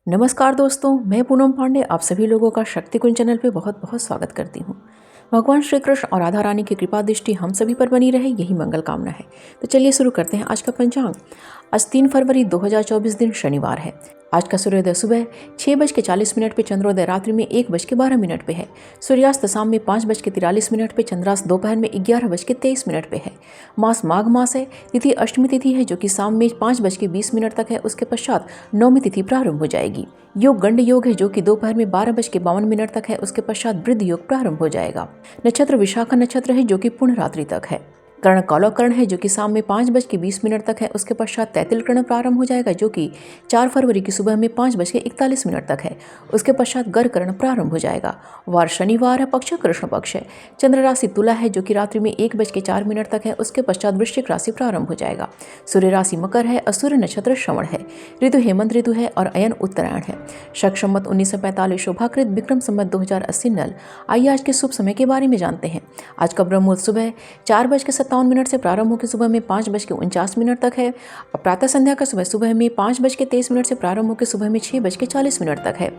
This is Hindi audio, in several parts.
नमस्कार दोस्तों, मैं पूनम पांडे आप सभी लोगों का शक्ति कुंज चैनल पे बहुत बहुत स्वागत करती हूँ। भगवान श्री कृष्ण और राधा रानी की कृपा दृष्टि हम सभी पर बनी रहे, यही मंगल कामना है। तो चलिए शुरू करते हैं आज का पंचांग। आज 3 फरवरी 2024 दिन शनिवार है। आज का सूर्योदय सुबह 6:40 पे, चंद्रोदय रात्रि में 1:12 पे है। सूर्यास्त शाम में 5:43 पे, चंद्रास्त दोपहर में 11:23 पे है। मास माघ मास है। तिथि अष्टमी तिथि है जो कि शाम में 5:20 तक है। उसके पश्चात नौमी तिथि प्रारंभ हो जाएगी। योग गंड योग है जो कि दोपहर में 12:52 तक है। उसके पश्चात वृद्ध योग प्रारंभ हो जाएगा। नक्षत्र विशाखा नक्षत्र है जो कि पूर्ण रात्रि तक है। कर्ण कौलव कर्ण है जो कि शाम में 5:20 तक है। उसके पश्चात तैतिल कर्ण प्रारंभ हो जाएगा जो कि 4 फरवरी की सुबह में 5:41 तक है। उसके पश्चात गर कर्ण प्रारंभ हो जाएगा। वार शनिवार है, पक्ष कृष्ण पक्ष है। चंद्र राशि तुला है जो कि रात्रि में 1:04 तक है। उसके पश्चात वृश्चिक राशि प्रारंभ हो जाएगा। सूर्य राशि मकर है और सूर्य नक्षत्र श्रवण है। ऋतु हेमंत ऋतु है और अयन उत्तरायण है। शक संवत 1945 शोभाकृत विक्रम संवत 2080 नल। आइए आज के शुभ समय के बारे में जानते हैं। आज का ब्रह्म मुहूर्त सुबह 4:57 से प्रारंभ होकर सुबह में 5:49 तक है। और प्रातः संध्या का सुबह में 5:23 से प्रारंभ होकर सुबह में 6:40 तक है।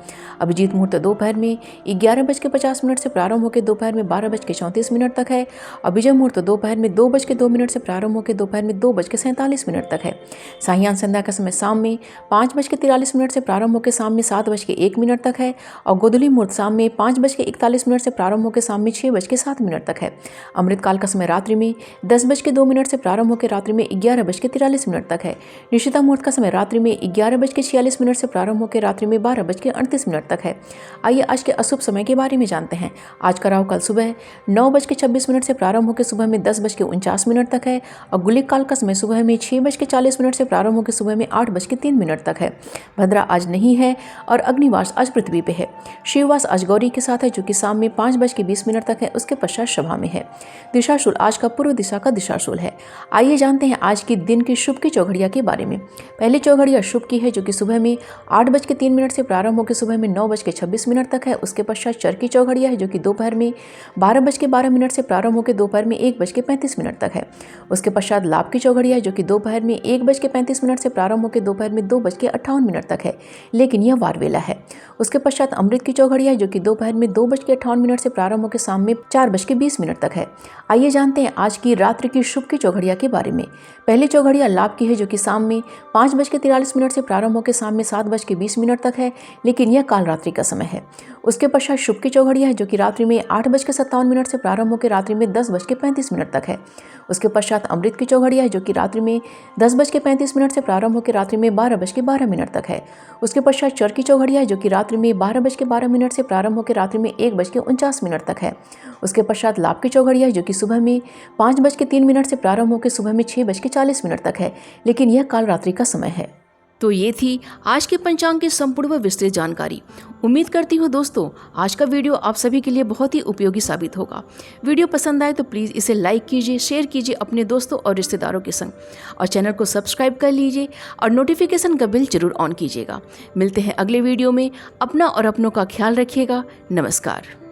अभिजीत मुहूर्त दोपहर में 11:50 से प्रारंभ होकर दोपहर में 12:34 तक है। अभिजय मुहूर्त दोपहर में 2:02 से प्रारंभ होकर दोपहर में 2:47 तक है। सायं संध्या का समय शाम में 5:43 से प्रारंभ होकर शाम में 7:01 तक है। और गोधूली मुहूर्त शाम में 5:41 से प्रारंभ होकर शाम में 6:07 तक है। अमृत काल का समय रात्रि में 10:02 से प्रारंभ होकर रात्रि में 11:43 तक है। निशिता मुहूर्त का समय रात्रि में 11:46 से प्रारंभ होकर रात्रि में 12:38 तक है। आइए आज के अशुभ समय के बारे में जानते हैं। आज का राहु काल सुबह 9:26 से प्रारंभ होकर सुबह में 10:49 तक है। और गुलिक काल का समय सुबह में 6:40 से प्रारंभ होकर सुबह में 8:03 तक है। भद्रा आज नहीं है और अग्निवास आज पृथ्वी पे है। शिववास आज गौरी के साथ है जो कि शाम में 5:20 तक है। उसके पश्चात सभा में है। दिशाशूल आज का पूर्व दिशा का दिशाशूल है। आइए जानते हैं आज के दिन की शुभ की चौघड़िया के बारे में। पहली चौघड़िया शुभ की है जो कि सुबह में 8:03 से प्रारंभ होकर सुबह में 9:26 तक है। उसके पश्चात चर की चौघड़िया है जो कि दोपहर में 12:12 से प्रारंभ होकर दोपहर में 1:35 तक है। उसके पश्चात लाभ की चौघड़िया है जो कि दोपहर में 1:35 से प्रारंभ होकर दोपहर में 2:58 तक है, लेकिन यह वार वेला है। उसके पश्चात अमृत की चौघड़िया है जो कि दोपहर में 2:58 से प्रारंभ होकर शाम में 4:20 तक है। आइए जानते हैं आज की रात्रि की शुभ की चौघड़िया के बारे में। पहली चौघड़िया लाभ की है जो कि शाम में 5:43 से प्रारंभ होकर शाम में 7:20 तक है, लेकिन यह काल रात्रि का समय है। उसके पश्चात शुभ की चौघड़िया है जो कि रात्रि में 8:57 से प्रारंभ होकर रात्रि में 10:35 तक है। उसके पश्चात अमृत की चौघड़िया है जो कि रात्रि में 10:35 से प्रारंभ होकर रात्रि में 12:12 तक है। उसके पश्चात चर की चौघड़िया है जो कि रात्रि में 12:12 से प्रारंभ होकर रात्रि में 1:49 तक है। उसके पश्चात लाभ की चौघड़िया है जो कि सुबह में 5:03 से प्रारंभ होकर सुबह में 6:40 तक है, लेकिन यह काल रात्रि का समय है। तो ये थी आज के पंचांग की संपूर्ण व विस्तृत जानकारी। उम्मीद करती हूँ दोस्तों आज का वीडियो आप सभी के लिए बहुत ही उपयोगी साबित होगा। वीडियो पसंद आए तो प्लीज़ इसे लाइक कीजिए, शेयर कीजिए अपने दोस्तों और रिश्तेदारों के संग, और चैनल को सब्सक्राइब कर लीजिए और नोटिफिकेशन का बिल जरूर ऑन कीजिएगा। मिलते हैं अगले वीडियो में। अपना और अपनों का ख्याल रखिएगा। नमस्कार।